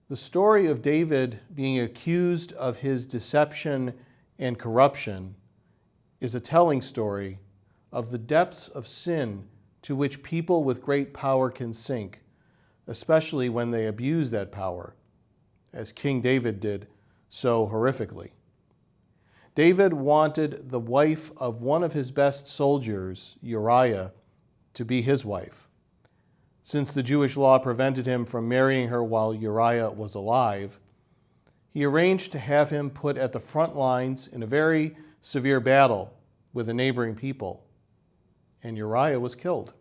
The story of David being accused of his deception and corruption is a telling story of the depths of sin to which people with great power can sink, especially when they abuse that power, as King David did so horrifically. David wanted the wife of one of his best soldiers, Uriah, to be his wife. Since the Jewish law prevented him from marrying her while Uriah was alive, he arranged to have him put at the front lines in a very severe battle with the neighboring people, and Uriah was killed.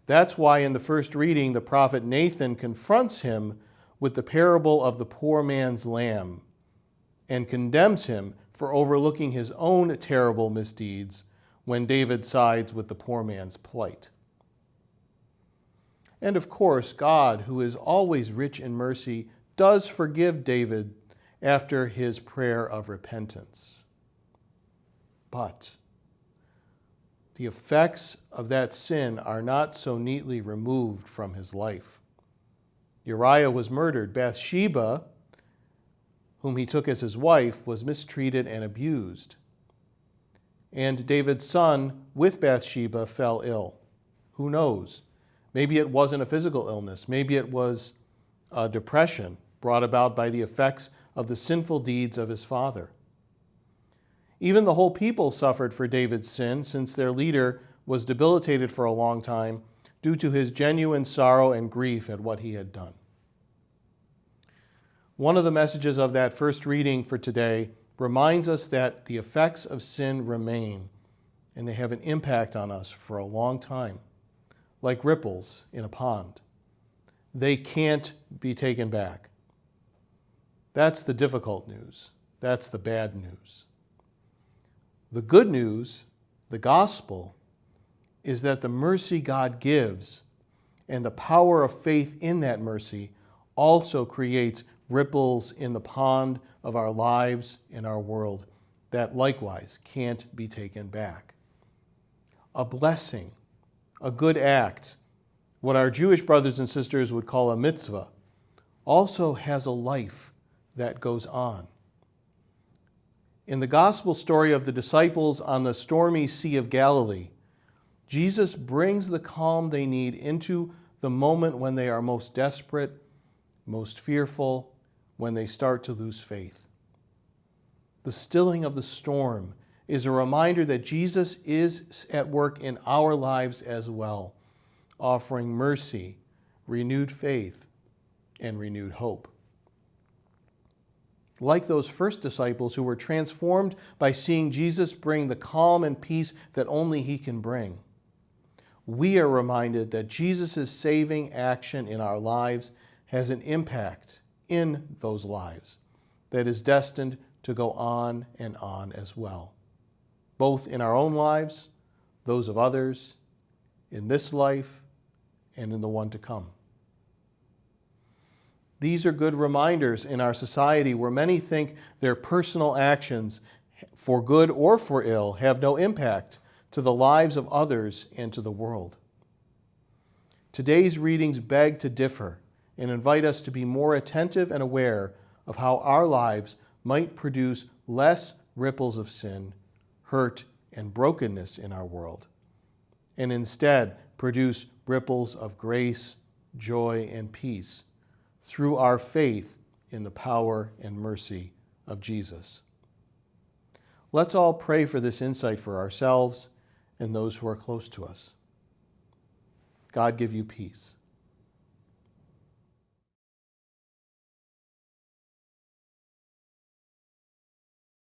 That's why in the first reading, the prophet Nathan confronts him with the parable of the poor man's lamb and condemns him for overlooking his own terrible misdeeds when David sides with the poor man's plight. And of course, God, who is always rich in mercy, does forgive David after his prayer of repentance. But the effects of that sin are not so neatly removed from his life. Uriah was murdered. Bathsheba, whom he took as his wife, was mistreated and abused. And David's son with Bathsheba fell ill. Who knows? Maybe it wasn't a physical illness. Maybe it was a depression brought about by the effects of the sinful deeds of his father. Even the whole people suffered for David's sin, since their leader was debilitated for a long time due to his genuine sorrow and grief at what he had done. One of the messages of that first reading for today reminds us that the effects of sin remain, and they have an impact on us for a long time, like ripples in a pond. They can't be taken back. That's the difficult news. That's the bad news. The good news, the gospel, is that the mercy God gives and the power of faith in that mercy also creates ripples in the pond of our lives and our world that likewise can't be taken back. A blessing, a good act, what our Jewish brothers and sisters would call a mitzvah, also has a life that goes on. In the gospel story of the disciples on the stormy Sea of Galilee, Jesus brings the calm they need into the moment when they are most desperate, most fearful, when they start to lose faith. The stilling of the storm is a reminder that Jesus is at work in our lives as well, offering mercy, renewed faith, and renewed hope. Like those first disciples who were transformed by seeing Jesus bring the calm and peace that only he can bring, we are reminded that Jesus' saving action in our lives has an impact in those lives that is destined to go on and on as well, both in our own lives, those of others, in this life, and in the one to come. These are good reminders in our society where many think their personal actions, for good or for ill, have no impact to the lives of others and to the world. Today's readings beg to differ and invite us to be more attentive and aware of how our lives might produce less ripples of sin, hurt, and brokenness in our world, and instead produce ripples of grace, joy, and peace through our faith in the power and mercy of Jesus. Let's all pray for this insight for ourselves and those who are close to us. God give you peace.